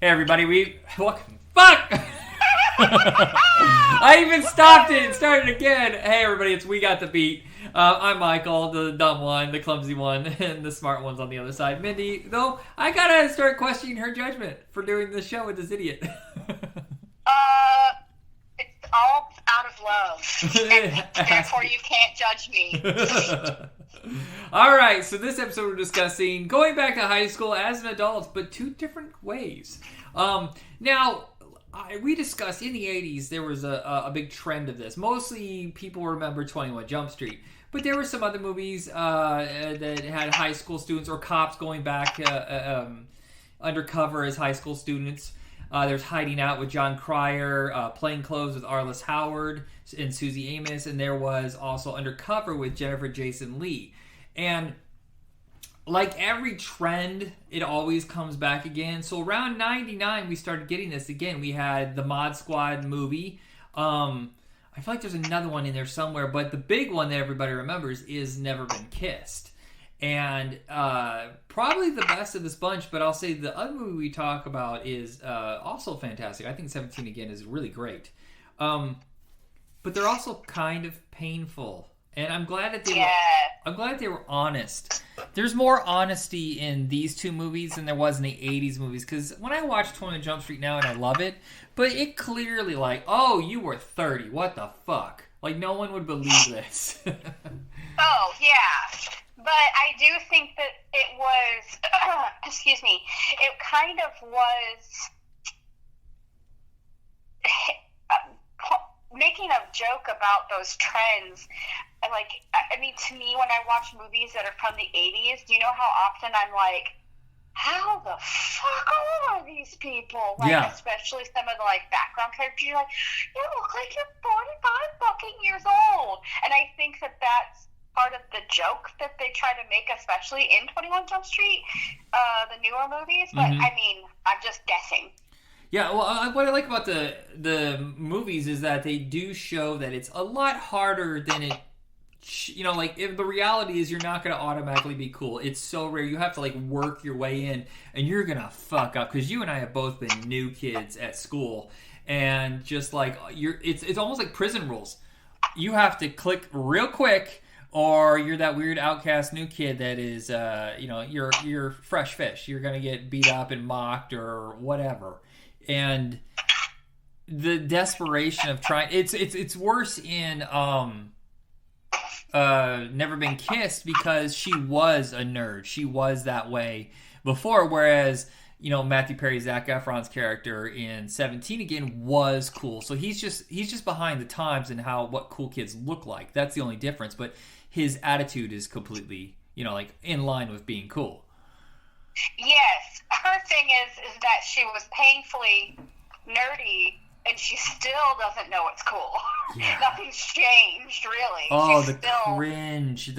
Hey everybody, fuck! I even stopped it and started again. Hey everybody, it's We Got the Beat. I'm Michael, the dumb one, the clumsy one, and the smart one's on the other side. Mindy, though, I gotta start questioning her judgment for doing this show with this idiot. It's all out of love, and therefore you can't judge me. Alright, so this episode we're discussing going back to high school as an adult, but two different ways. Now, we discussed in the 80s there was a big trend of this. Mostly people remember 21 Jump Street, but there were some other movies that had high school students or cops going back undercover as high school students. There's Hiding Out with John Cryer, Plain Clothes with Arliss Howard and Susie Amos, and there was also Undercover with Jennifer Jason Leigh. And like every trend, it always comes back again. So around 99, we started getting this again. We had the Mod Squad movie. I feel like there's another one in there somewhere, but the big one that everybody remembers is Never Been Kissed. And probably the best of this bunch, but I'll say the other movie we talk about is also fantastic. I think 17 Again is really great. But they're also kind of painful. And I'm glad that they were honest. There's more honesty in these two movies than there was in the 80s movies. Because when I watch 21 Jump Street now, and I love it, but it clearly like, oh, you were 30. What the fuck? Like, no one would believe this. Oh, yeah. But I do think that it was, excuse me, it kind of was making a joke about those trends. Like, I mean, to me, when I watch movies that are from the 80s, do you know how often I'm like, how the fuck are these people? Like, yeah. Especially some of the, like, background characters, you're like, you look like you're 45 fucking years old. And I think that that's part of the joke that they try to make, especially in 21 Jump Street, the newer movies. But, I mean, I'm just guessing. Yeah, well, what I like about the movies is that they do show that it's a lot harder than it, you know, like, if the reality is you're not going to automatically be cool. It's so rare. You have to, like, work your way in, and you're going to fuck up, because you and I have both been new kids at school, and just, like, it's almost like prison rules. You have to click real quick, or you're that weird outcast new kid that is, you know, you're fresh fish. You're going to get beat up and mocked or whatever. And the desperation of trying, it's worse in Never Been Kissed, because she was a nerd. She was that way before, whereas, you know, Matthew Perry, Zac Efron's character in 17 Again was cool. So he's just behind the times and what cool kids look like. That's the only difference. But his attitude is completely, you know, like, in line with being cool. Yes, her thing is that she was painfully nerdy, and she still doesn't know it's cool. Yeah. Nothing's changed, really. Oh, the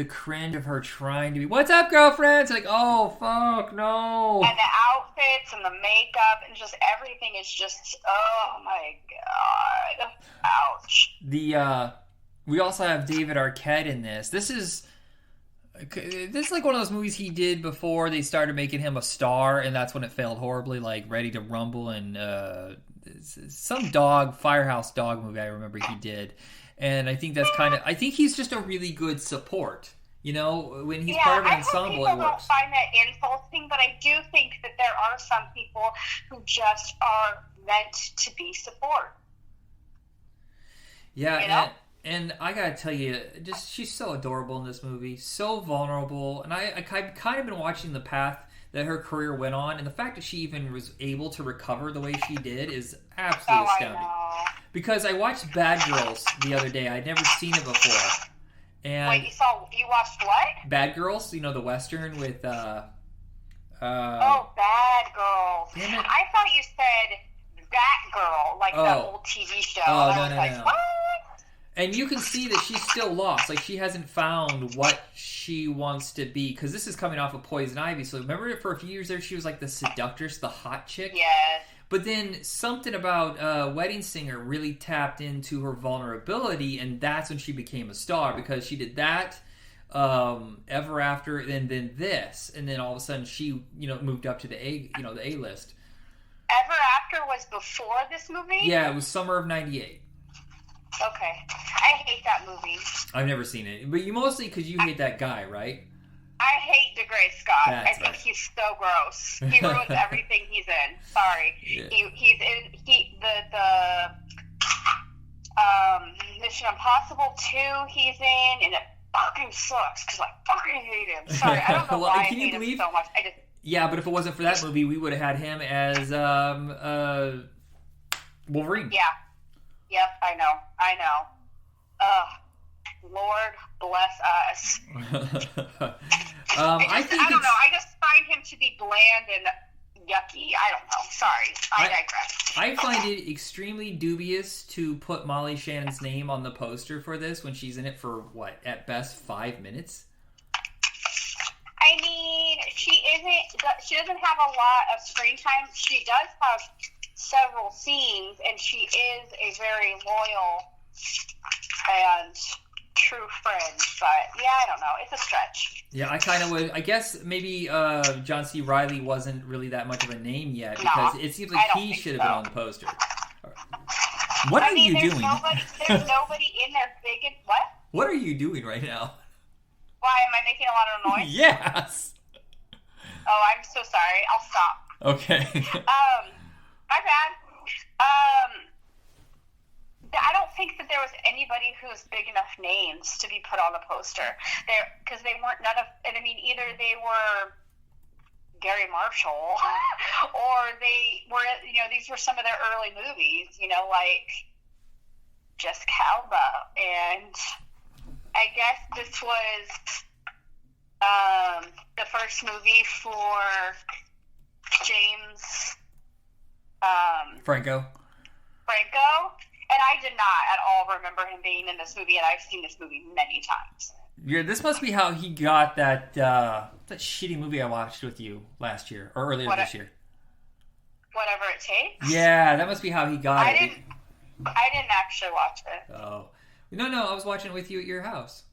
cringe of her trying to be, what's up, girlfriend? It's like, oh, fuck, no. And the outfits and the makeup and just everything is just, oh my god. Ouch. We also have David Arquette in this. This is like one of those movies he did before they started making him a star, and that's when it failed horribly, like Ready to Rumble and some Firehouse Dog movie I remember he did. And I think that's I think he's just a really good support. You know, when he's part of an ensemble, it works. Don't find that insulting, but I do think that there are some people who just are meant to be support. Yeah, you know? And I gotta tell you, she's so adorable in this movie, so vulnerable, and I've kind of been watching the path that her career went on, and the fact that she even was able to recover the way she did is absolutely astounding. Because I watched Bad Girls the other day. I'd never seen it before. And wait, you watched what? Bad Girls, you know, the Western with oh, Bad Girls. I thought you said That Girl, like the old TV show. Oh, no. What? And you can see that she's still lost. Like, she hasn't found what she wants to be. Because this is coming off of Poison Ivy. So remember, for a few years there, she was like the seductress, the hot chick? Yes. But then something about Wedding Singer really tapped into her vulnerability. And that's when she became a star. Because she did that, Ever After, and then this. And then all of a sudden she, you know, moved up to the A list. Ever After was before this movie? Yeah, it was summer of '98. Okay. I hate that movie. I've never seen it, but you mostly because you hate that guy, right? I hate DeGray Scott. That's I think right. he's so gross. He ruins everything he's in. Sorry. Yeah. He's in the Mission Impossible 2 he's in, and it fucking sucks because I fucking hate him. Sorry, I don't know Well, why I can you hate believe- him so much. I just Yeah, but if it wasn't for that movie, we would have had him as Wolverine. yeah. Yep, I know. Lord bless us. I think I don't it's, know. I just find him to be bland and yucky. I don't know. Sorry. I digress. I find it extremely dubious to put Molly Shannon's name on the poster for this when she's in it for, what, at best 5 minutes? I mean, she doesn't have a lot of screen time. She does have several scenes, and she is a very loyal and true friend. But yeah, I don't know. It's a stretch. Yeah, I kind of would. I guess maybe John C. Reilly wasn't really that much of a name yet No, because it seems like I don't he think should have been so. on the poster. What are you there's doing? There's nobody in there big and what? What are you doing right now? Why am I making a lot of noise? Yes. Oh, I'm so sorry. I'll stop. Okay. My bad. I don't think that there was anybody who was big enough names to be put on the poster there because they weren't none of. And I mean, either they were Gary Marshall, or they were. These were some of their early movies. Like Jessica Alba, and I guess this was the first movie for James Franco. And I did not at all remember him being in this movie, and I've seen this movie many times. Yeah, this must be how he got that shitty movie I watched with you last year or earlier this year. Whatever It Takes? Yeah, that must be how he got I it. didn't actually watch it. Oh. No, I was watching it with you at your house.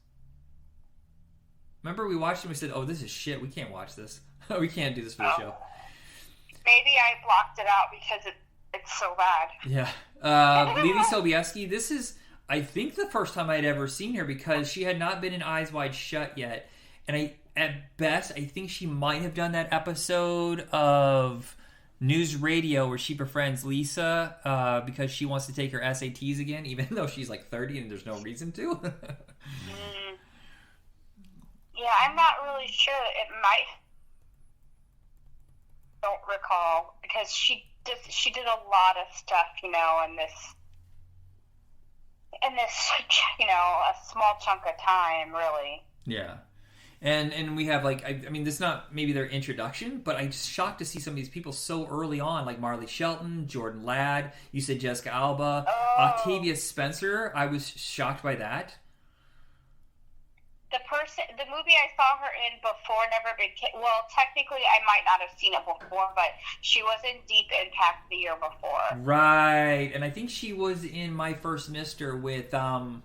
Remember we watched it and we said, oh, this is shit. We can't watch this. We can't do this for the show. Maybe I blocked it out because it's so bad. Yeah. Lily Sobieski, this is, I think, the first time I'd ever seen her because she had not been in Eyes Wide Shut yet. And at best, I think she might have done that episode of News Radio where she befriends Lisa because she wants to take her SATs again, even though she's like 30 and there's no reason to. Yeah, I'm not really sure. It might. Don't recall because she did a lot of stuff, in this, a small chunk of time, really. Yeah. And we have, like, I mean, this is not maybe their introduction, but I'm just shocked to see some of these people so early on, like Marley Shelton, Jordan Ladd, you said Jessica Alba, Octavia Spencer. I was shocked by that. The movie I saw her in before Never Been Kissed, well, technically I might not have seen it before, but she was in Deep Impact the year before. Right. And I think she was in My First Mister with, Yeah,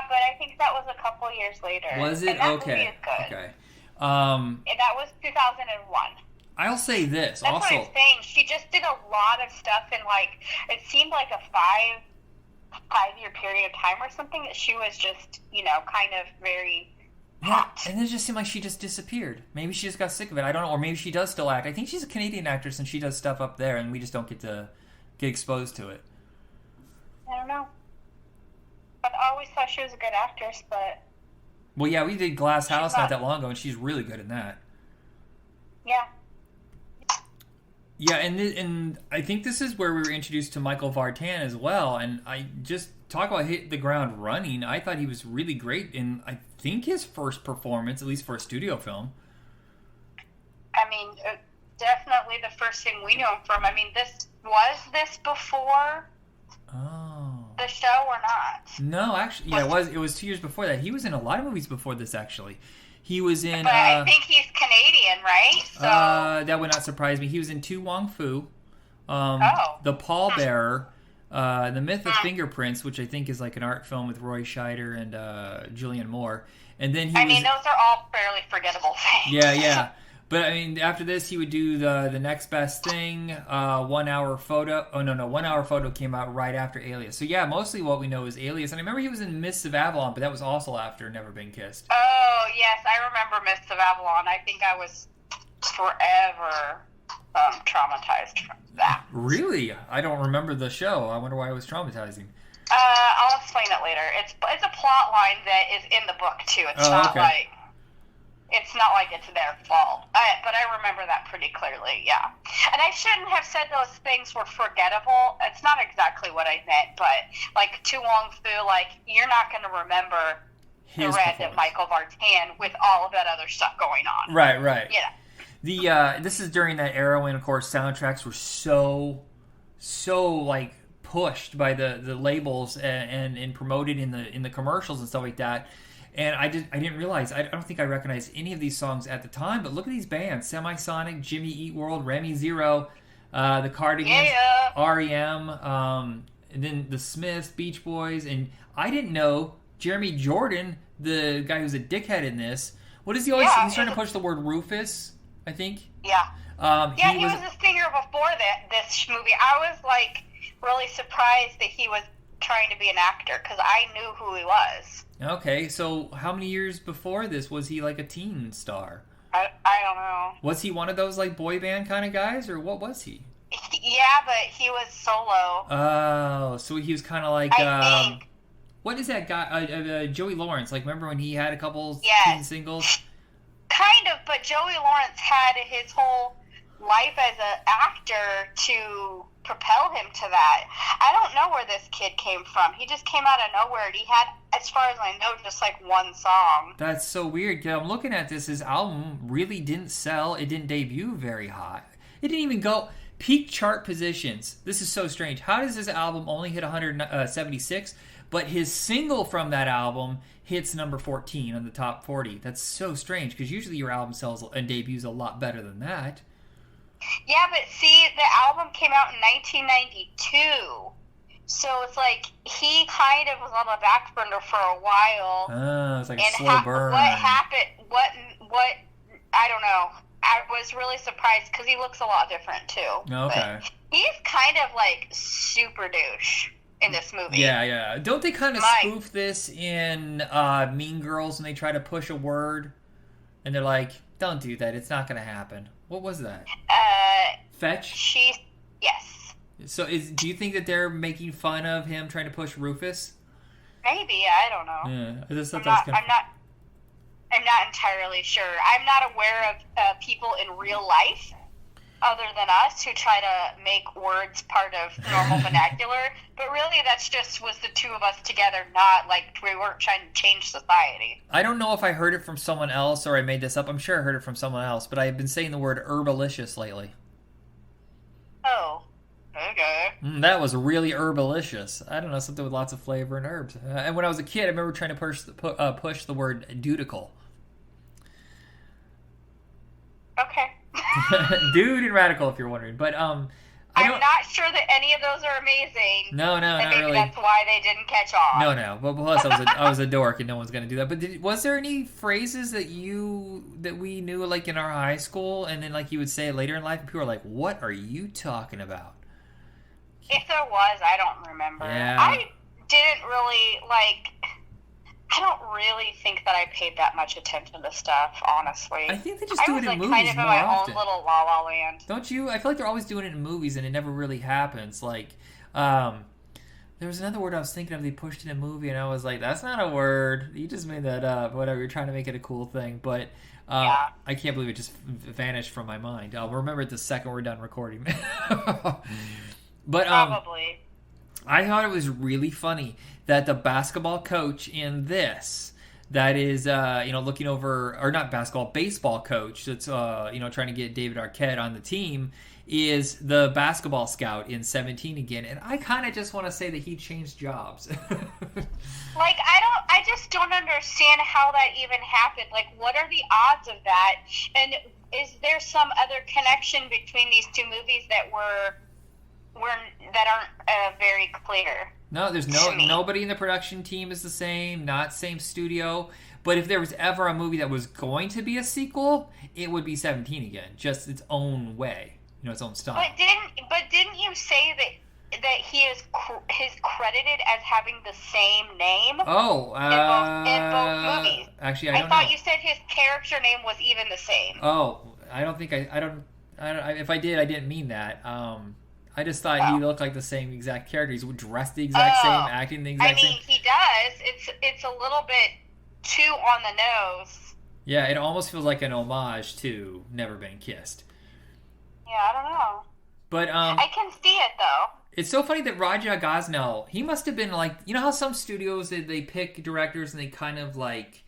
but I think that was a couple years later. Was it? And that Okay. movie is good. Okay. And that was 2001. I'll say this That's also. what I'm saying. She just did a lot of stuff in, it seemed like a five-year period of time or something that she was just, kind of very hot. And it just seemed like she just disappeared. Maybe she just got sick of it. I don't know. Or maybe she does still act. I think she's a Canadian actress and she does stuff up there and we just don't get exposed to it. I don't know. But I always thought she was a good actress, but... Well, yeah, we did Glass House not that long ago and she's really good in that. Yeah. Yeah, and I think this is where we were introduced to Michael Vartan as well. And I just talk about hit the ground running. I thought he was really great in, I think, his first performance, at least for a studio film. I mean, definitely the first thing we knew him from. I mean, this before the show or not? No, actually, yeah, it was 2 years before that. He was in a lot of movies before this, actually. He was in... But I think he's Canadian, right? So that would not surprise me. He was in Tu Wong Fu, Oh. The Pallbearer, The Myth of Fingerprints, which I think is like an art film with Roy Scheider and Julianne Moore. And then he I mean, those are all fairly forgettable things. Yeah. But I mean, after this, he would do the next best thing, 1 Hour Photo. Oh no, 1 Hour Photo came out right after Alias. So yeah, mostly what we know is Alias. And I remember he was in Mists of Avalon, but that was also after Never Been Kissed. Oh yes, I remember Mists of Avalon. I think I was forever traumatized from that. Really? I don't remember the show. I wonder why it was traumatizing. I'll explain it later. It's a plot line that is in the book too. It's not like it's their fault. But I remember that pretty clearly. Yeah, and I shouldn't have said those things were forgettable. It's not exactly what I meant, but like Tu Wong Fu, like you're not going to remember the random Michael Vartan with all of that other stuff going on. Right. Yeah. This is during that era when, of course, soundtracks were so like pushed by the labels and promoted in the commercials and stuff like that. And I didn't realize, I don't think I recognized any of these songs at the time, but look at these bands: Semisonic, Jimmy Eat World, Remy Zero, the Cardigans, REM, and then the Smiths, Beach Boys, and I didn't know Jeremy Jordan, the guy who's a dickhead in this. What is he always? He's trying to push the word Rufus, I think. Yeah. He was a singer before this movie. I was like really surprised that he was trying to be an actor because I knew who he was. Okay, so how many years before this was he like a teen star? I don't know. Was he one of those like boy band kind of guys, or what was he? Yeah, but he was solo. Oh, so he was kind of like I think. What is that guy? Joey Lawrence. Like, remember when he had a couple teen singles? Kind of, but Joey Lawrence had his whole life as an actor to propel him to that. I don't know where this kid came from. He just came out of nowhere. He had, as far as I know, just like one song. That's so weird. I'm looking at this. His album really didn't sell. It didn't debut very high. It didn't even go peak chart positions. This is so strange. How does this album only hit 176, but his single from that album hits number 14 on the top 40? That's so strange, because usually your album sells and debuts a lot better than that. Yeah, but see, the album came out in 1992. So it's like he kind of was on the back burner for a while. Oh, it's like a slow burn. What happened? What? I don't know. I was really surprised because he looks a lot different too. Okay. But he's kind of like super douche in this movie. Yeah. Don't they kind of spoof this in Mean Girls when they try to push a word? And they're like, don't do that. It's not going to happen. What was that? Fetch? Yes. So do you think that they're making fun of him trying to push Rufus? Maybe. I don't know. Yeah. I just thought I'm not entirely sure. I'm not aware of people in real life other than us who try to make words part of normal vernacular. But really, that's just was the two of us together, not like we weren't trying to change society. I don't know if I heard it from someone else or I made this up. I'm sure I heard it from someone else, but I've been saying the word herbalicious lately. Oh, okay. That was really herbalicious. I don't know, something with lots of flavor and herbs. And when I was a kid, I remember trying to push the word dudical. Okay. Dude and radical, if you're wondering. But I'm not sure that any of those are amazing. No, not maybe really. That's why they didn't catch on. No. But plus, I was a dork, and no one's gonna do that. But was there any phrases that we knew like in our high school, and then like you would say it later in life, and people were like, "What are you talking about?" If there was, I don't remember. Yeah. I didn't really I don't really think that I paid that much attention to stuff, honestly. I think they just do it in movies kind of more in my often. own little La La Land. Don't you? I feel like they're always doing it in movies, and it never really happens. Like, there was another word I was thinking of. They pushed in a movie, and I was like, "That's not a word. You just made that up. Whatever. You're trying to make it a cool thing." But I can't believe it just vanished from my mind. I'll remember it the second we're done recording. But probably. I thought it was really funny that the basketball coach in this, that is, looking over, or not basketball, baseball coach that's, trying to get David Arquette on the team, is the basketball scout in 17 again. And I kind of just want to say that he changed jobs. I just don't understand how that even happened. Like, what are the odds of that? And is there some other connection between these two movies that aren't very clear? No, there's nobody in the production team is the same, not same studio, But if there was ever a movie that was going to be a sequel, it would be 17 again, just its own way, its own style. But didn't you say that he is credited as having the same name? Oh, in both movies. Actually, I thought know. You said his character name was even the same. Oh, I don't think I don't. If I did, I didn't mean that. I just thought he looked like the same exact character. He's dressed the exact same, acting the exact same. He does. It's a little bit too on the nose. Yeah, it almost feels like an homage to Never Been Kissed. Yeah, I don't know. But I can see it though. It's so funny that Raja Gosnell, he must have been like, how some studios they pick directors and they kind of like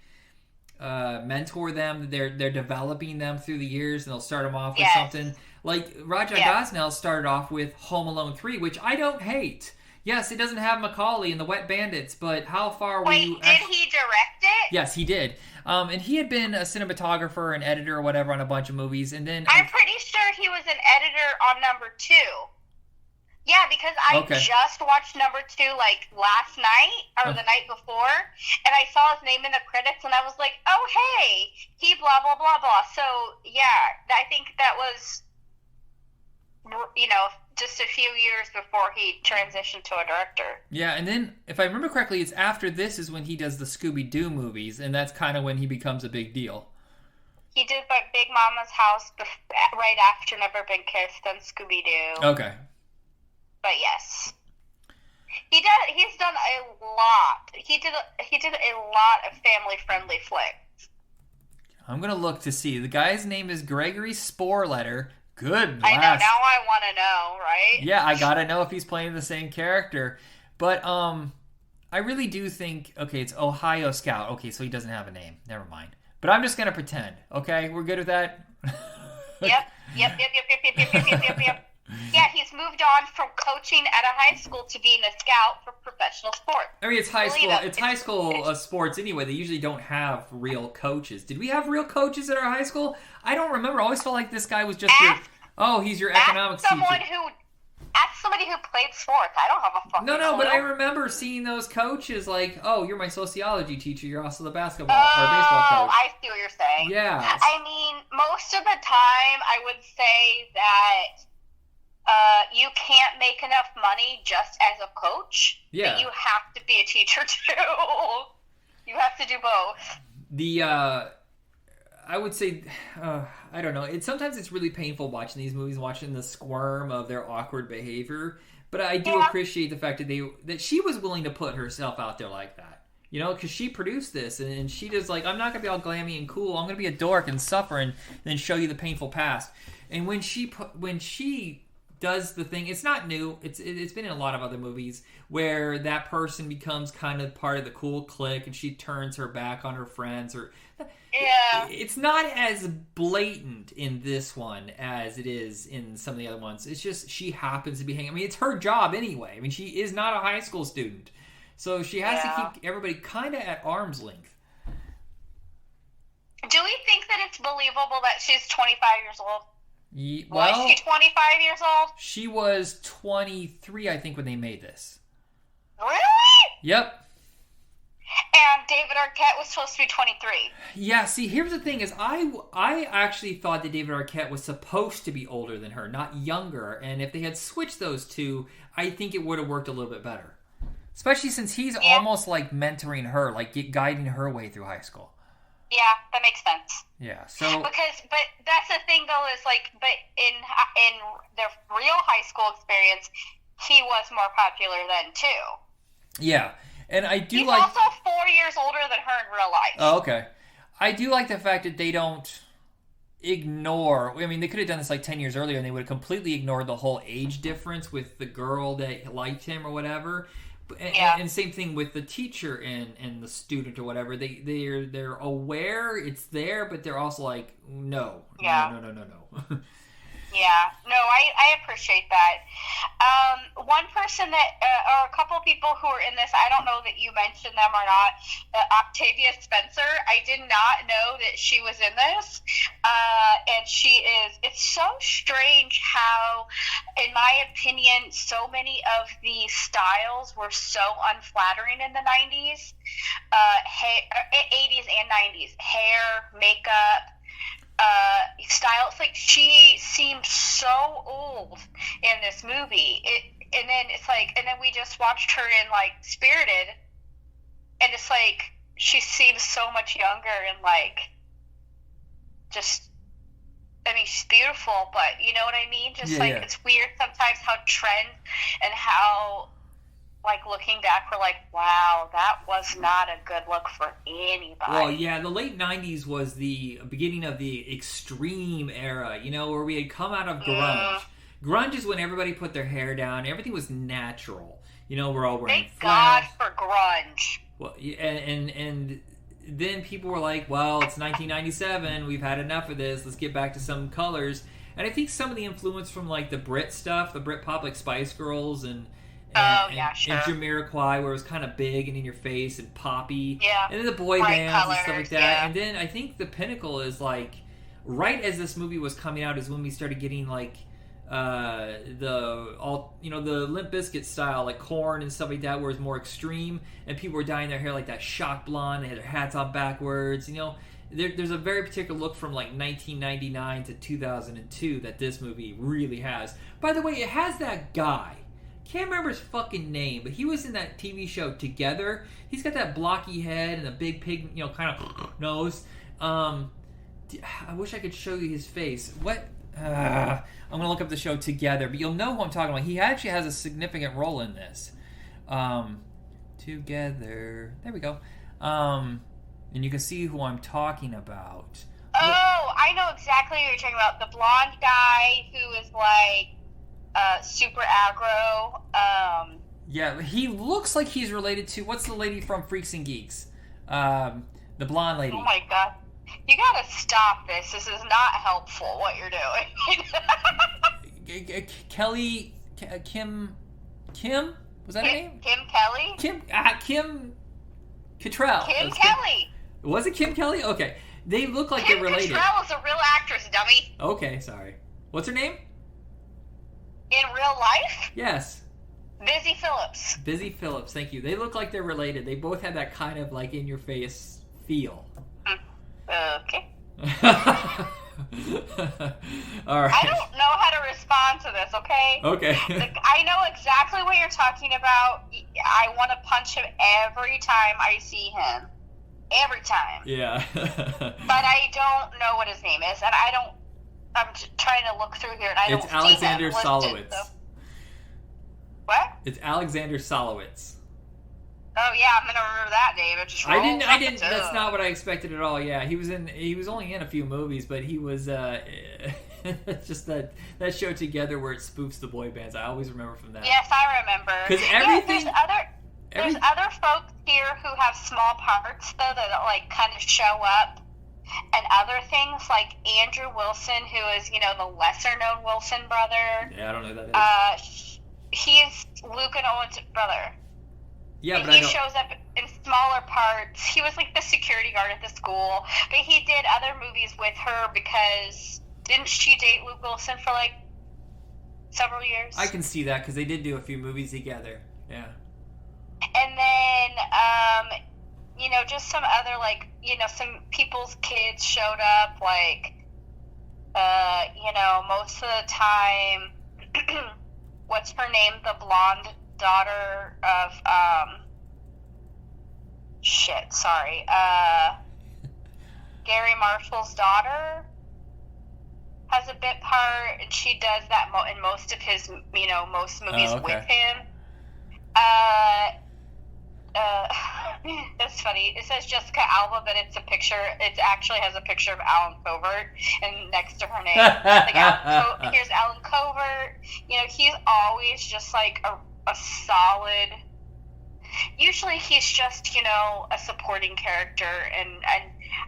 mentor them. They're developing them through the years, and they'll start them off with something. Like Raja Gosnell started off with Home Alone 3, which I don't hate. Yes, it doesn't have Macaulay and the Wet Bandits, but how far were you? Did he direct it? Yes, he did. And he had been a cinematographer, an editor, or whatever on a bunch of movies, and then I'm pretty sure he was an editor on number 2. Yeah, because I just watched number 2 like last night or the night before, and I saw his name in the credits, and I was like, oh hey, he blah blah blah blah. So yeah, I think that was, just a few years before he transitioned to a director. Yeah, and then, if I remember correctly, it's after this is when he does the Scooby-Doo movies, and that's kind of when he becomes a big deal. He did Big Mama's House right after Never Been Kissed and Scooby-Doo. Okay. But yes. He's done a lot. He did a lot of family-friendly flicks. I'm going to look to see. The guy's name is Gregory Sporletter. Good. I know. Now I want to know, right? Yeah, I gotta know if he's playing the same character. But I really do think. Okay, it's Ohio Scout. Okay, so he doesn't have a name. Never mind. But I'm just gonna pretend. Okay, we're good with that. Yep. Yeah, he's moved on from coaching at a high school to being a scout for professional sports. I mean, it's high school. It's high school sports anyway. They usually don't have real coaches. Did we have real coaches at our high school? I don't remember. I always felt like this guy was just he's your economics teacher. Ask somebody who played sports. I don't have a fucking clue. No, but I remember seeing those coaches like, oh, you're my sociology teacher. You're also the basketball or baseball coach. I see what you're saying. Yeah. I mean, most of the time, I would say that you can't make enough money just as a coach. Yeah. But you have to be a teacher too. You have to do both. I would say, I don't know. Sometimes it's really painful watching these movies, watching the squirm of their awkward behavior. But I do appreciate the fact that she was willing to put herself out there like that. Because she produced this, and she just like, I'm not gonna be all glammy and cool. I'm gonna be a dork and suffer, and then show you the painful past. And when she does the thing, it's not new. It's been in a lot of other movies where that person becomes kind of part of the cool clique, and she turns her back on her friends. It's not as blatant in this one as it is in some of the other ones. It's just she happens to be hanging. I mean, it's her job anyway. I mean, she is not a high school student, so she has to keep everybody kind of at arm's length. Do we think that it's believable that she's 25 years old? Was she 25 years old? She was 23, I think, when they made this. Really? Yep. And David Arquette was supposed to be 23. Yeah, see, here's the thing is I actually thought that David Arquette was supposed to be older than her, not younger. And if they had switched those two, I think it would have worked a little bit better. Especially since he's almost like mentoring her, like guiding her way through high school. Yeah, that makes sense. Yeah, so but that's the thing though is like, but in the real high school experience, he was more popular then too. Yeah, and I do He's like. also 4 years older than her in real life. Oh, okay. I do like the fact that they don't ignore. I mean, they could have done this like 10 years earlier, and they would have completely ignored the whole age difference with the girl that liked him or whatever. And same thing with the teacher and the student or whatever. They're aware it's there, but they're also like, no. Yeah. No. Yeah, no, I appreciate that. One person that, or a couple people who are in this, I don't know that you mentioned them or not, Octavia Spencer. I did not know that she was in this. And it's so strange how, in my opinion, so many of the styles were so unflattering in the 90s, 80s and 90s. Hair, makeup, style. It's like she seemed so old in this movie. And then we just watched her in, like, Spirited, and it's like, she seems so much younger and, like, just, I mean, she's beautiful, but you know what I mean? Just, It's weird sometimes how trends and how, like, looking back, we're like, wow, that was not a good look for anybody. Well, yeah, the late 90s was the beginning of the extreme era, you know, where we had come out of grunge. Grunge is when everybody put their hair down. Everything was natural. You know, we're all wearing Thank God for grunge. Well, and then people were like, well, it's 1997. We've had enough of this. Let's get back to some colors. And I think some of the influence from, like, the Brit stuff, the Brit pop, like Spice Girls and Jamiroquai, where it was kind of big and in your face and poppy. Yeah. And then the boy bright bands colors, and stuff like that. yeah. And then I think the pinnacle is, like, right as this movie was coming out is when we started getting, like, the Limp Bizkit style, like Korn and stuff like that, where it's more extreme, and people were dyeing their hair like that shock blonde. They had their hats on backwards. You know, there's a very particular look from, like, 1999 to 2002 that this movie really has. By the way, it has that guy. Can't remember his fucking name, but he was in that TV show Together. He's got that blocky head and a big pig, you know, kind of nose. I wish I could show you his face. What? I'm going to look up the show Together, but you'll know who I'm talking about. He actually has a significant role in this. Together. There we go. And you can see who I'm talking about. Oh, I know exactly what you're talking about. The blonde guy who is, like, super aggro. Yeah, he looks like he's related to, what's the lady from Freaks and Geeks? The blonde lady. Oh my god. You gotta stop this. This is not helpful, what you're doing. Kim? Was that her name? Kim Kelly? Kim Cattrall. Kim Kelly. Was it Kim Kelly? Okay. They look like Kim they're related. Kim Cattrall is a real actress, dummy. Okay, sorry. What's her name? In real life? Yes. Busy Phillips. Busy Phillips, thank you. They look like they're related. They both have that kind of, like, in-your-face feel. Okay. All right. I don't know how to respond to this, okay? Okay. I know exactly what you're talking about. I want to punch him every time I see him. Every time. Yeah. But I don't know what his name is, and I'm trying to look through here, and I don't see Alexander him listed, Solowitz. so. What? It's Alexander Solowitz. Oh yeah, I'm gonna remember that name. It just I didn't. That's not what I expected at all. Yeah, he was only in a few movies, but he was just that show Together where it spoofs the boy bands. I always remember from that. Yes, I remember. Because everything. There's other folks here who have small parts though that, like, kind of show up, and other things like Andrew Wilson, who is, you know, the lesser known Wilson brother. Yeah, I don't know who that is. He's Luke and Owen's brother. Yeah, and but he shows up in smaller parts. He was, like, the security guard at the school, but he did other movies with her because didn't she date Luke Wilson for, like, several years? I can see that because they did do a few movies together. Yeah. And then, you know, just some other, like, you know, some people's kids showed up, like, you know, most of the time, what's her name? The blonde daughter of, Gary Marshall's daughter has a bit part, and she does that in most of his, you know, most movies with him. It's funny. It says Jessica Alba, but it's a picture. It actually has a picture of Alan Covert, and next to her name, like, here's Alan Covert. You know, he's always just like a solid. Usually, he's just, you know, a supporting character, and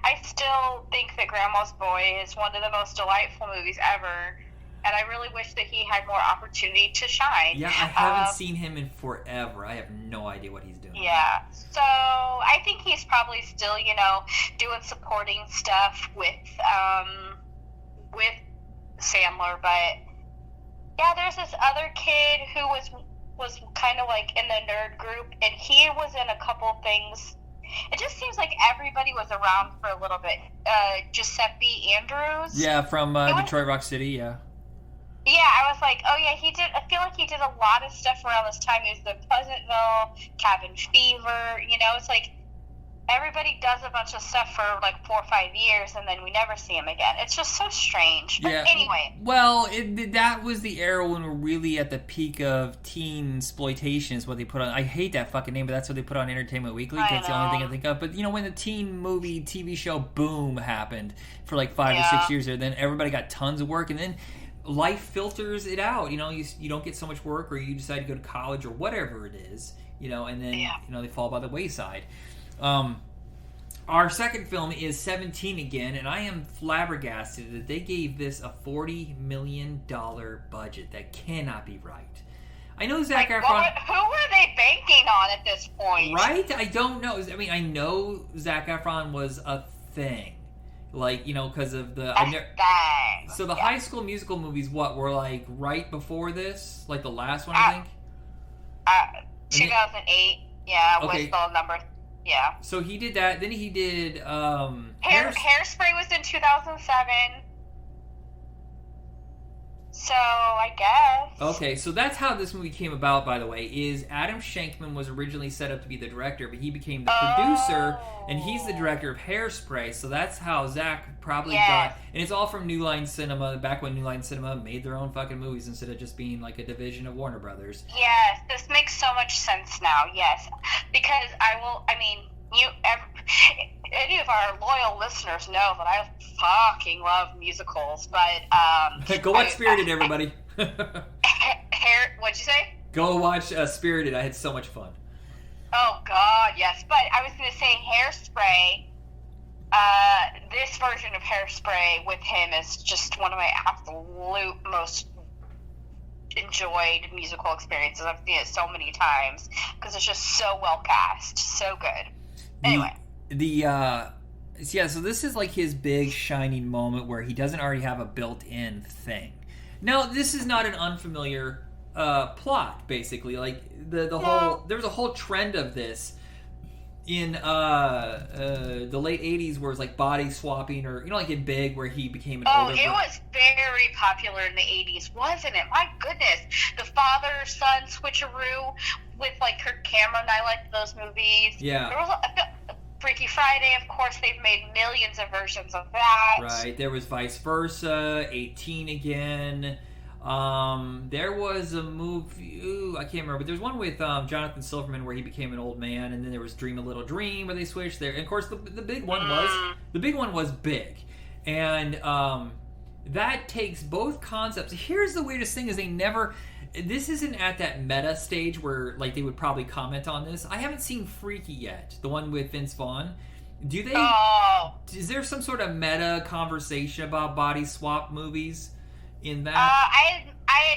I still think that Grandma's Boy is one of the most delightful movies ever. And I really wish that he had more opportunity to shine. Yeah, I haven't seen him in forever. I have no idea what he's doing. Yeah, so I think he's probably still, you know, doing supporting stuff with Sandler, but yeah, there's this other kid who was kind of like in the nerd group, and he was in a couple things. It just seems like everybody was around for a little bit. Giuseppe Andrews. Yeah, from Detroit Rock City, yeah. Yeah, I was like, oh yeah, he did. I feel like he did a lot of stuff around this time. He was the Pleasantville, Cabin Fever. You know, it's like everybody does a bunch of stuff for like 4 or 5 years, and then we never see him again. It's just so strange. But anyway. Well, that was the era when we're really at the peak of teen exploitation is what they put on. I hate that fucking name, but that's what they put on Entertainment Weekly. That's the only thing I think of. But, you know, when the teen movie, TV show boom happened for like 5 or 6 years there, then everybody got tons of work, and then life filters it out. You know, you don't get so much work, or you decide to go to college or whatever it is, you know, and then, you know, they fall by the wayside. Our second film is 17 again, and I am flabbergasted that they gave this a $40 million budget. That cannot be right. I know Zac Efron. Who were they banking on at this point? Right? I don't know. I mean, I know Zac Efron was a thing. Like, you know, because of the... So the High School Musical movies, were like right before this? Like the last one, I think? 2008, yeah, okay. Was the number... Yeah. So he did that. Then he did... Hairspray was in 2007. So, I guess. Okay, so that's how this movie came about, by the way, is Adam Shankman was originally set up to be the director, but he became the producer, and he's the director of Hairspray, so that's how Zach probably got... And it's all from New Line Cinema, back when New Line Cinema made their own fucking movies instead of just being like a division of Warner Brothers. Yes, this makes so much sense now, yes. Because any of our loyal listeners know that I fucking love musicals, but go watch Spirited, everybody. What'd you say? Go watch Spirited. I had so much fun. Oh God, yes. But I was going to say Hairspray. This version of Hairspray with him is just one of my absolute most enjoyed musical experiences. I've seen it so many times because it's just so well cast, so good. Anyway. So this is like his big shining moment where he doesn't already have a built-in thing. Now, this is not an unfamiliar plot, basically. Like whole there was a whole trend of this in the late 80s where it was like body swapping, or you know, like in Big where he became an older it was very popular in the 80s, wasn't it? My goodness. The father-son switcheroo with like Kirk Cameron. I liked those movies. Yeah. There was Freaky Friday, of course, they've made millions of versions of that. Right. There was Vice Versa, 18 again. There was a movie, I can't remember, but there's one with Jonathan Silverman where he became an old man, and then there was Dream a Little Dream where they switched there. And of course, the big one was Big. And that takes both concepts. Here's the weirdest thing is this isn't at that meta stage where like they would probably comment on this. I haven't seen Freaky yet, the one with Vince Vaughn. Do they? Is there some sort of meta conversation about body swap movies in that? I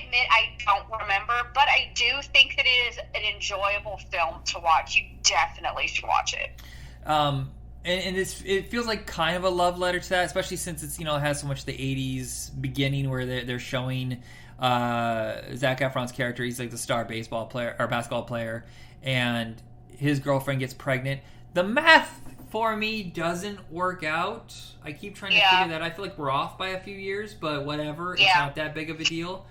admit I don't remember, but I do think that it is an enjoyable film to watch. You definitely should watch it. And it feels like kind of a love letter to that, especially since it's, you know, it has so much the 80s beginning where they're showing Zac Efron's character. He's like the star baseball player or basketball player, and his girlfriend gets pregnant. The math for me doesn't work out. I keep trying to figure that. I feel like we're off by a few years, but whatever. It's not that big of a deal.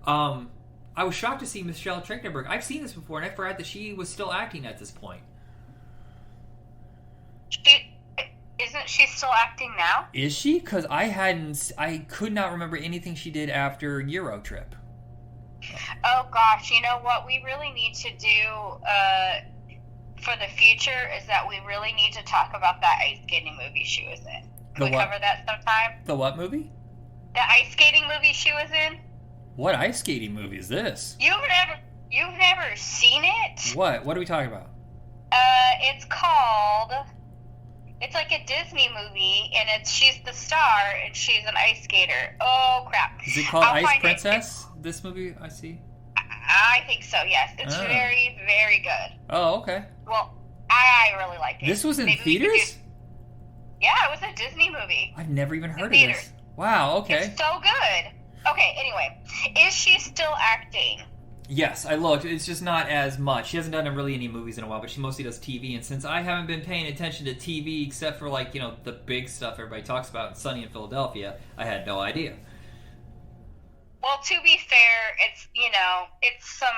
I was shocked to see Michelle Trachtenberg. I've seen this before, and I forgot that she was still acting at this point. Isn't she still acting now? Is she? Because I could not remember anything she did after Euro Trip. Oh gosh, you know what we really need to do for the future is that we really need to talk about that ice skating movie she was in. Can we cover that sometime? The what movie? The ice skating movie she was in. What ice skating movie is this? You've never seen it? What? What are we talking about? It's called... It's like a Disney movie, and she's the star, and she's an ice skater. Oh, crap. Is it called Ice Princess, this movie I see? I think so, yes. It's very, very good. Oh, okay. Well, I really liked it. This was in theaters? Yeah, it was a Disney movie. I've never even heard of this. Wow, okay. It's so good. Okay, anyway. Is she still acting? Yes, I looked. It's just not as much. She hasn't done really any movies in a while, but she mostly does TV. And since I haven't been paying attention to TV except for, like, you know, the big stuff everybody talks about, Sunny in Philadelphia, I had no idea. Well, to be fair, it's, you know, it's some...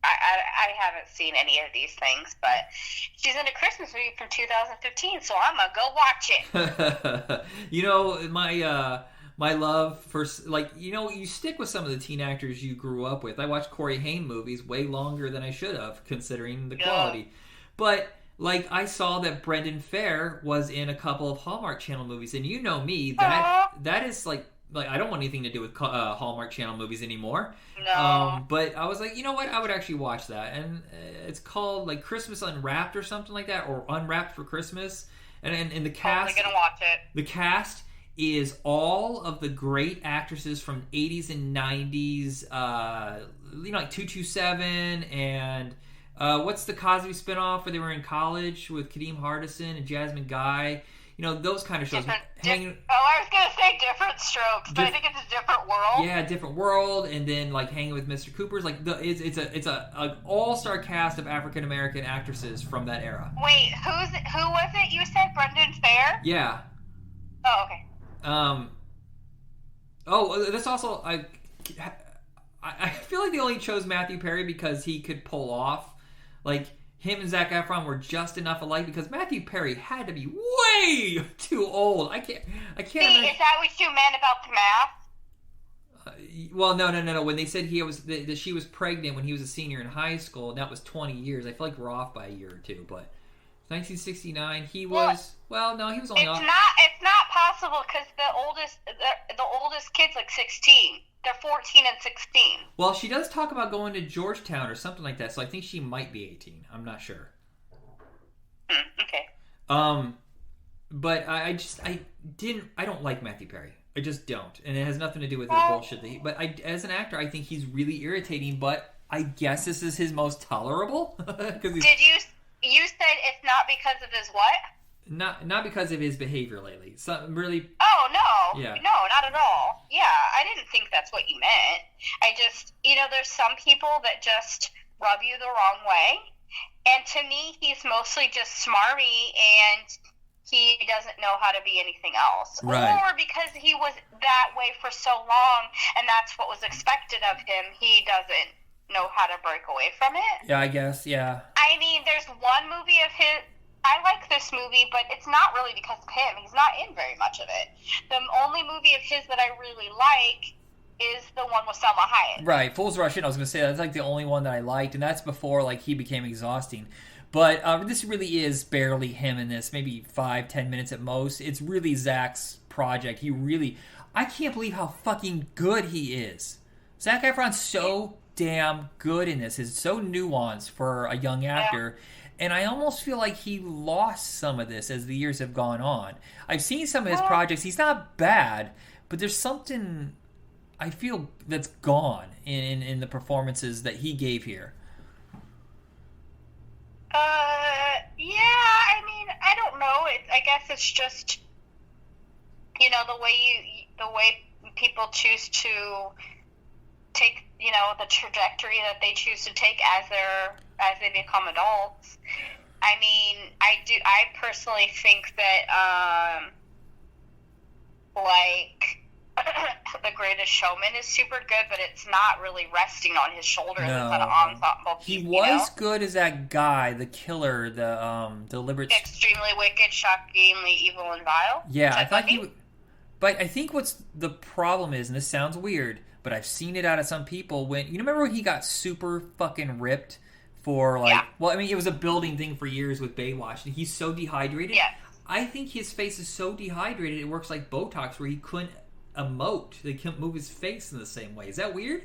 I haven't seen any of these things, but she's in a Christmas movie from 2015, so I'm going to go watch it. You know, my love for, like, you know, you stick with some of the teen actors you grew up with. I watched Corey Haim movies way longer than I should have, considering the quality. But, like, I saw that Brendan Fair was in a couple of Hallmark Channel movies, and you know me, that is, like, I don't want anything to do with Hallmark Channel movies anymore. No. But I was like, you know what? I would actually watch that. And it's called, like, Christmas Unwrapped or something like that, or Unwrapped for Christmas. And the cast... I'm gonna watch it. The cast is all of the great actresses from 80s and 90s, you know, like 227 and what's the Cosby spinoff where they were in college with Kadeem Hardison and Jasmine Guy? You know, those kind of shows. I was going to say Different Strokes, but I think it's a different world. Yeah, different world, and then, like, hanging with Mr. Cooper's. Like, it's an all-star cast of African-American actresses from that era. Wait, who was it you said? Brendan Fair? Yeah. Oh, okay. That's also... I feel like they only chose Matthew Perry because he could pull off, like... Him and Zac Efron were just enough alike because Matthew Perry had to be way too old. I can't. See, is that what you meant about the math? Well, no. When they said that she was pregnant when he was a senior in high school, and that was 20 years. I feel like we're off by a year or two, but 1969, he was. Well, no, he was only off. It's not possible because the oldest kid's like 16. They're 14 and 16. Well, she does talk about going to Georgetown or something like that, so I think she might be 18. I'm not sure. Okay. But I don't like Matthew Perry. I just don't, and it has nothing to do with his bullshit. But as an actor, I think he's really irritating. But I guess this is his most tolerable. Did you said it's not because of his what? Not because of his behavior lately. Really. Oh no. Yeah. No, not at all. Yeah, I didn't think that's what you meant. I just, there's some people that just rub you the wrong way, and to me, he's mostly just smarmy and he doesn't know how to be anything else. Right. Or because he was that way for so long, and that's what was expected of him, he doesn't know how to break away from it. Yeah, I guess. Yeah. I mean, there's one movie of his. I like this movie, but it's not really because of him. He's not in very much of it. The only movie of his that I really like is the one with Salma Hayek. Right, Fools Rush In. I was going to say that's like the only one that I liked, and that's before like he became exhausting. But this really is barely him in this, maybe 5-10 minutes at most. It's really Zach's project. I can't believe how fucking good he is. Zac Efron's so damn good in this. It's so nuanced for a young actor. Yeah. And I almost feel like he lost some of this as the years have gone on. I've seen some of his projects. He's not bad, but there's something I feel that's gone in the performances that he gave here. Yeah, I mean, I don't know. I guess it's just, the way people choose to take, the trajectory that they choose to take as they become adults. I mean, I personally think that, The Greatest Showman is super good, but it's not really resting on his shoulders. It's an ensemble piece, he was good as that guy, the killer, the deliberate... Extremely wicked, shockingly evil, and vile. Yeah, I thought he... But I think what's the problem is, and this sounds weird, but I've seen it out of some people, when... You remember when he got super fucking ripped for, like... Yeah. Well, I mean, it was a building thing for years with Baywatch, and he's so dehydrated. Yeah. I think his face is so dehydrated, it works like Botox, where he couldn't emote. They couldn't move his face in the same way. Is that weird?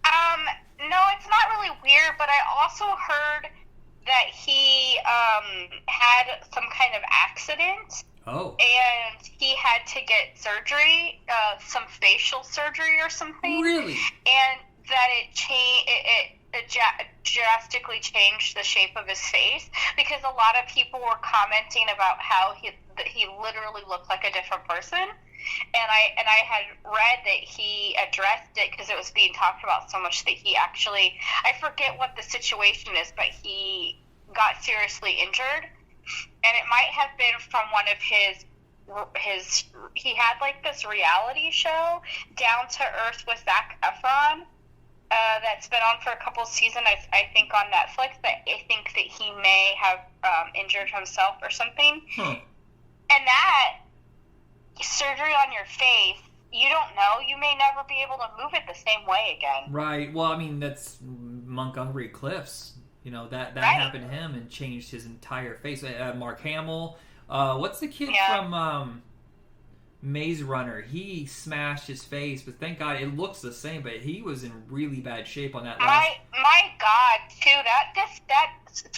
No, it's not really weird, but I also heard that he had some kind of accident. Oh. And he had to get surgery, some facial surgery or something. Really? And that it drastically changed the shape of his face, because a lot of people were commenting about how he literally looked like a different person. I had read that he addressed it because it was being talked about so much that he actually, I forget what the situation is, but he got seriously injured, and it might have been from one of his he had like this reality show, Down to Earth with Zac Efron, that's been on for a couple seasons, I think, on Netflix. That I think that he may have injured himself or something. And that surgery on your face, you don't know. You may never be able to move it the same way again. Right. Well, I mean, that's Montgomery Cliffs. You know, that Right. happened to him and changed his entire face. Mark Hamill. What's the kid from Maze Runner? He smashed his face, but thank God it looks the same, but he was in really bad shape on that last... My God, too. That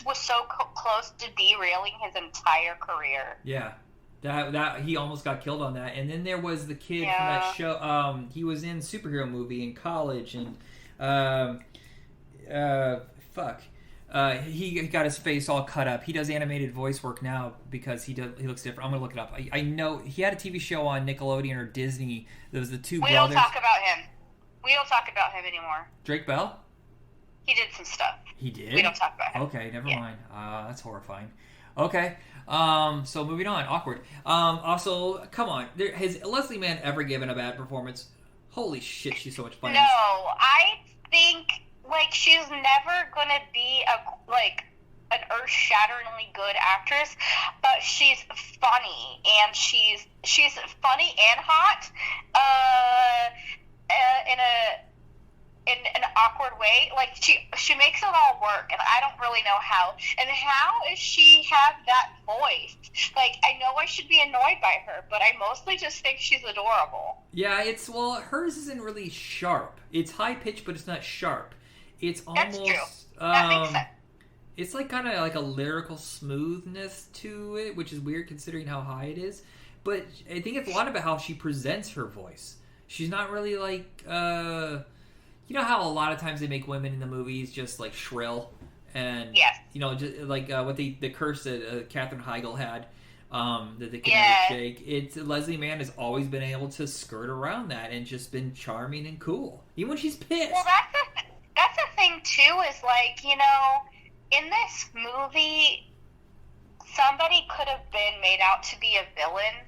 was so close to derailing his entire career. Yeah. That he almost got killed on that. And then there was the kid from that show. He was in superhero movie in college, and he got his face all cut up. He does animated voice work now because he looks different. I'm gonna look it up. I know he had a TV show on Nickelodeon or Disney. There was the two brothers. We don't talk about him. We don't talk about him anymore. Drake Bell? He did some stuff. He did? We don't talk about him. Okay, never mind. That's horrifying. Okay. So moving on. Awkward. Also, come on. Has Leslie Mann ever given a bad performance? Holy shit, she's so much fun. No, I think like she's never gonna be an earth-shatteringly good actress, but she's funny, and she's funny and hot, in an awkward way. Like she makes it all work, and I don't really know how. And how does she have that voice? Like, I know I should be annoyed by her, but I mostly just think she's adorable. Yeah, hers isn't really sharp. It's high pitched, but it's not sharp. It's almost... That's true. That makes sense. It's like kind of like a lyrical smoothness to it, which is weird considering how high it is. But I think it's a lot about how she presents her voice. She's not really like... you know how a lot of times they make women in the movies just like shrill? And, yes. You know, just like what the curse that Katherine Heigl had, that they could never shake. Leslie Mann has always been able to skirt around that and just been charming and cool. Even when she's pissed. Well, that's the thing, too, is like, you know, in this movie, somebody could have been made out to be a villain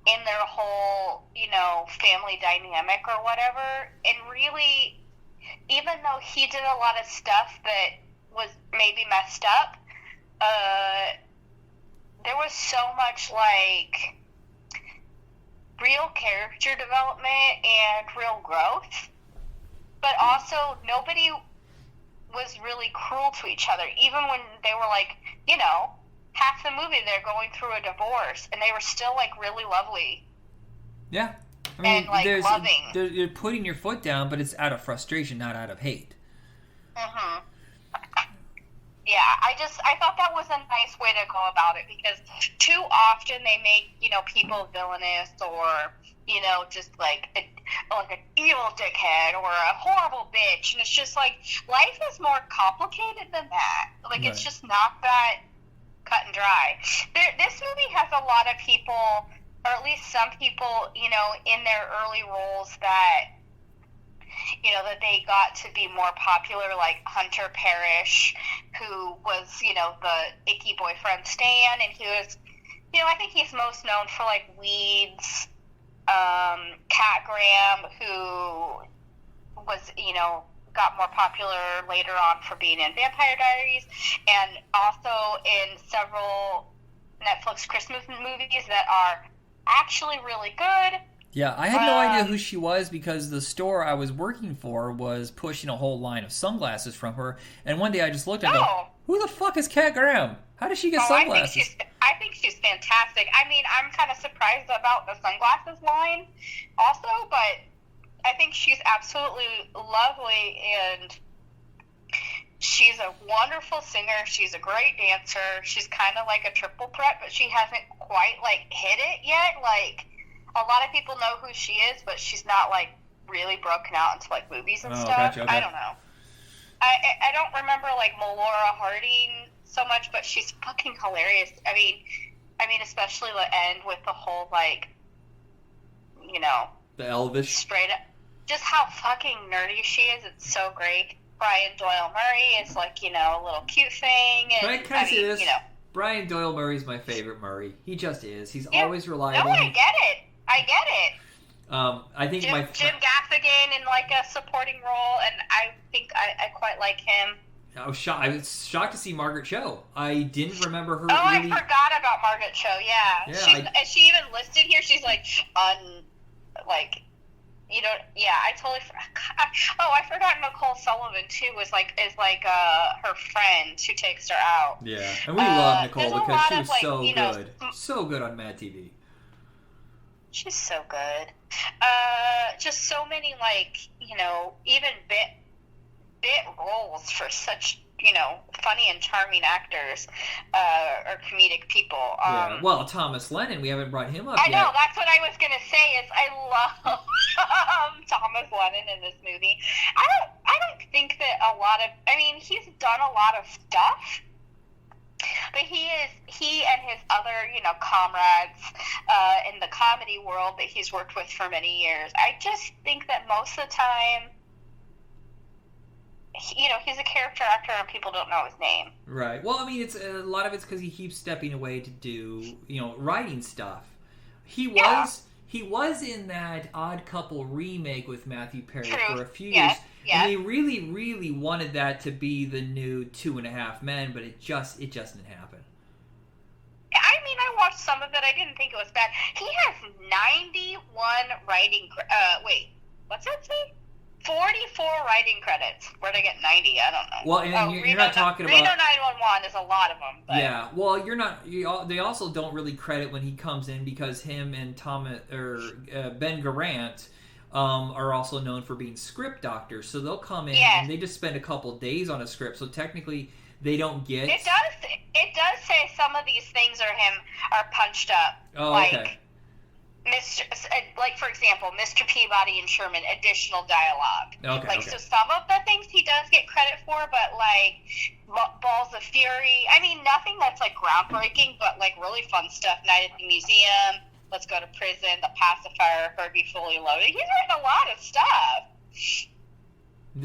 in their whole, you know, family dynamic or whatever. And really, even though he did a lot of stuff that was maybe messed up, there was so much, like, real character development and real growth. But also, nobody was really cruel to each other, even when they were, like, you know, half the movie they're going through a divorce, and they were still, like, really lovely. Yeah. I mean, and, like, loving. You're putting your foot down, but it's out of frustration, not out of hate. Mm-hmm. Yeah, I thought that was a nice way to go about it, because too often they make, you know, people villainous or, you know, just like an evil dickhead or a horrible bitch, and it's just like, life is more complicated than that. Like, It's just not that cut and dry. This movie has a lot of people, or at least some people, you know, in their early roles that, you know, that they got to be more popular, like Hunter Parrish, who was, you know, the icky boyfriend Stan, and he was, you know, I think he's most known for, like, Weeds. Cat Graham, who was, you know, got more popular later on for being in Vampire Diaries, and also in several Netflix Christmas movies that are actually really good. Yeah, I had no idea who she was because the store I was working for was pushing a whole line of sunglasses from her, and one day I just looked at her and go, who the fuck is Cat Graham? How does she get sunglasses? I think she's fantastic. I mean, I'm kind of surprised about the sunglasses line also, but I think she's absolutely lovely, and she's a wonderful singer. She's a great dancer. She's kind of like a triple threat, but she hasn't quite, like, hit it yet. Like, a lot of people know who she is, but she's not, like, really broken out into, like, movies and stuff. Gotcha, okay. I don't know. I don't remember, like, Melora Harding so much, but she's fucking hilarious. I mean, especially the end with the whole, like, The Elvish. straight up, just how fucking nerdy she is. It's so great. Brian Doyle Murray is like, a little cute thing. And, Can I say this? Brian Doyle Murray's my favorite Murray. He just is. He's always reliable. No, I get it. I think Jim Gaffigan in like a supporting role, and I think I quite like him. I was shocked to see Margaret Cho. I didn't remember her. Oh, I forgot about Margaret Cho. Yeah, is she even listed here? She's like I totally forgot. Oh, I forgot Nicole Sullivan too. Is her friend who takes her out. Yeah, and we love Nicole because she was so good, so good on Mad TV. She's so good. Just so many even bit roles for such funny and charming actors or comedic people. Well, Thomas Lennon, we haven't brought him up yet. I know, that's what I was gonna say. Is I love Thomas Lennon in this movie. I don't think that he's done a lot of stuff. But he and his other, comrades in the comedy world that he's worked with for many years, I just think that most of the time, he's a character actor and people don't know his name. Right. Well, it's a lot of it's because he keeps stepping away to do, writing stuff. He was in that Odd Couple remake with Matthew Perry for a few years. Yeah. And they really, really wanted that to be the new 2.5 Men, but it just didn't happen. I watched some of it. I didn't think it was bad. He has 91 writing. What's that say? 44 writing credits. Where'd I get 90? I don't know. Well, and you're not talking about Reno 911. There's a lot of them. But. Yeah. Well, you're not. They also don't really credit when he comes in because him and Ben Garant are also known for being script doctors. So they'll come in and they just spend a couple days on a script. So technically, they don't get. It does say some of these things are punched up. Oh, okay. For example, Mr. Peabody and Sherman, additional dialogue. Okay. So some of the things he does get credit for, but Balls of Fury, nothing that's groundbreaking, but really fun stuff. Night at the Museum, Let's Go to Prison, The Pacifier, Herbie Fully Loaded. He's written a lot of stuff.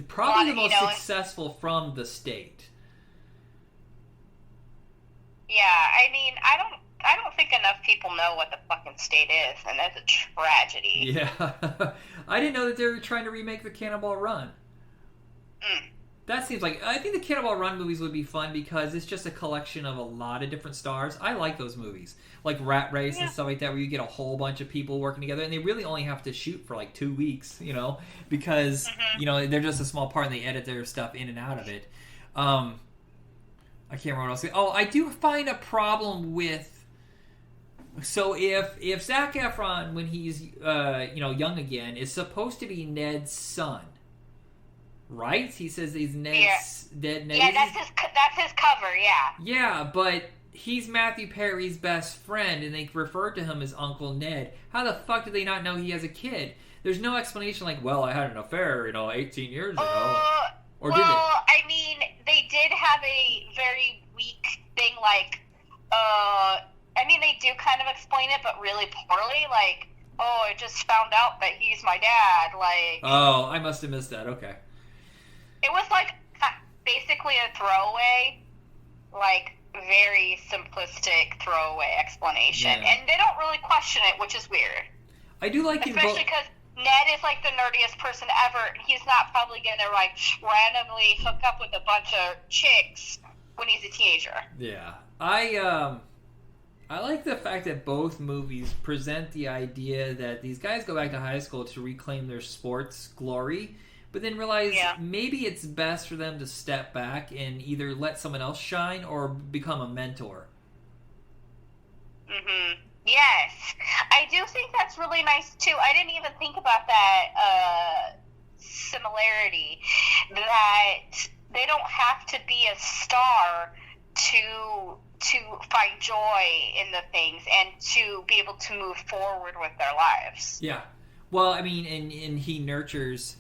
Probably the most successful from the state. Yeah, I don't think enough people know what the fucking state is, and that's a tragedy. Yeah. I didn't know that they were trying to remake the Cannonball Run. That seems like... I think the Cannonball Run movies would be fun because it's just a collection of a lot of different stars. I like those movies. Like Rat Race and stuff like that, where you get a whole bunch of people working together, and they really only have to shoot for 2 weeks, because, they're just a small part, and they edit their stuff in and out of it. I can't remember what else. Oh, I do find a problem with... So if Zac Efron, when he's young again, is supposed to be Ned's son, right? He says he's Ned's Ned. Yeah, that's his cover. Yeah. Yeah, but he's Matthew Perry's best friend, and they refer to him as Uncle Ned. How the fuck do they not know he has a kid? There's no explanation I had an affair, 18 years ago. Or did they? They did have a very weak thing, they do kind of explain it, but really poorly. I just found out that he's my dad. Oh, I must have missed that. Okay. It was basically a throwaway, very simplistic throwaway explanation, and they don't really question it, which is weird. I do like especially because Ned is the nerdiest person ever. He's not probably gonna randomly hook up with a bunch of chicks when he's a teenager. Yeah, I like the fact that both movies present the idea that these guys go back to high school to reclaim their sports glory, but then realize maybe it's best for them to step back and either let someone else shine or become a mentor. Mm-hmm. Yes. I do think that's really nice, too. I didn't even think about that similarity, that they don't have to be a star to find joy in the things and to be able to move forward with their lives. Yeah. Well, and he nurtures...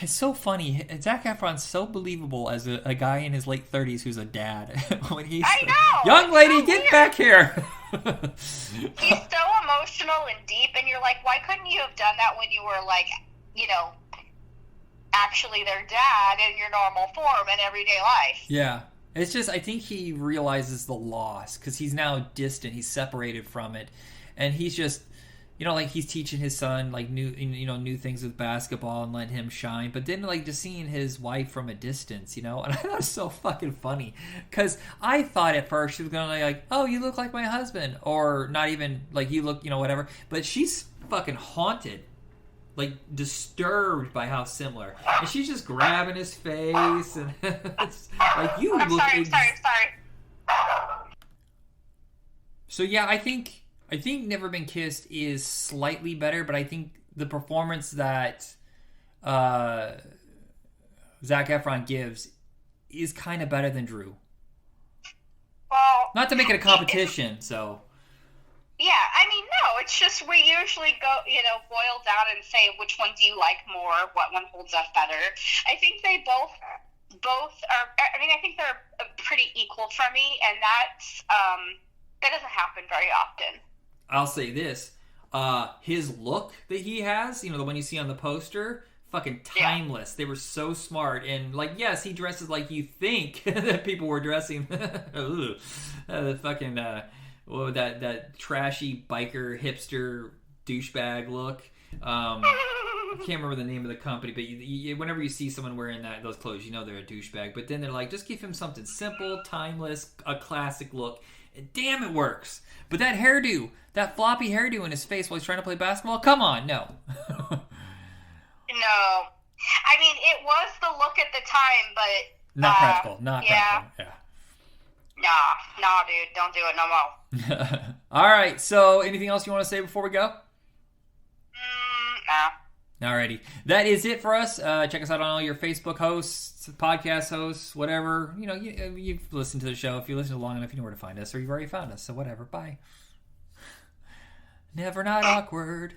It's so funny. Zac Efron's so believable as a guy in his late 30s who's a dad. When he's I know! Young lady, get back here! He's so emotional and deep, and you're like, why couldn't you have done that when you were like, actually their dad in your normal form in everyday life? Yeah. It's just, I think he realizes the loss because he's now distant. He's separated from it. And he's just, like he's teaching his son like new things with basketball and letting him shine. But then like just seeing his wife from a distance, and I thought it was so fucking funny because I thought at first she was going to be like, oh, you look like my husband, or not even like you look, whatever. But she's fucking haunted. Like disturbed by how similar, and she's just grabbing his face, and it's like you I'm look. sorry. So yeah, I think Never Been Kissed is slightly better, but I think the performance that Zac Efron gives is kind of better than Drew. Well, not to make it a competition, so. Yeah, no, it's just we usually go, boil down and say which one do you like more, what one holds up better. I think they both are, I think they're pretty equal for me, and that doesn't happen very often. I'll say this, his look that he has, the one you see on the poster, fucking timeless. Yeah. They were so smart, and like, yes, he dresses like you think that people were dressing. The fucking... that trashy biker hipster douchebag look. I can't remember the name of the company, but whenever you see someone wearing those clothes, they're a douchebag. But then they're like, just give him something simple, timeless, a classic look, and damn, it works. But that hairdo, that floppy hairdo in his face while he's trying to play basketball, come on, no. No, it was the look at the time, but not practical. Practical. Yeah. Nah, dude, don't do it no more. All right, so anything else you want to say before we go? Nah. Alrighty, that is it for us. Check us out on all your Facebook hosts, podcast hosts, whatever. You've listened to the show. If you listen long enough, you know where to find us, or you've already found us. So whatever. Bye. Never not awkward.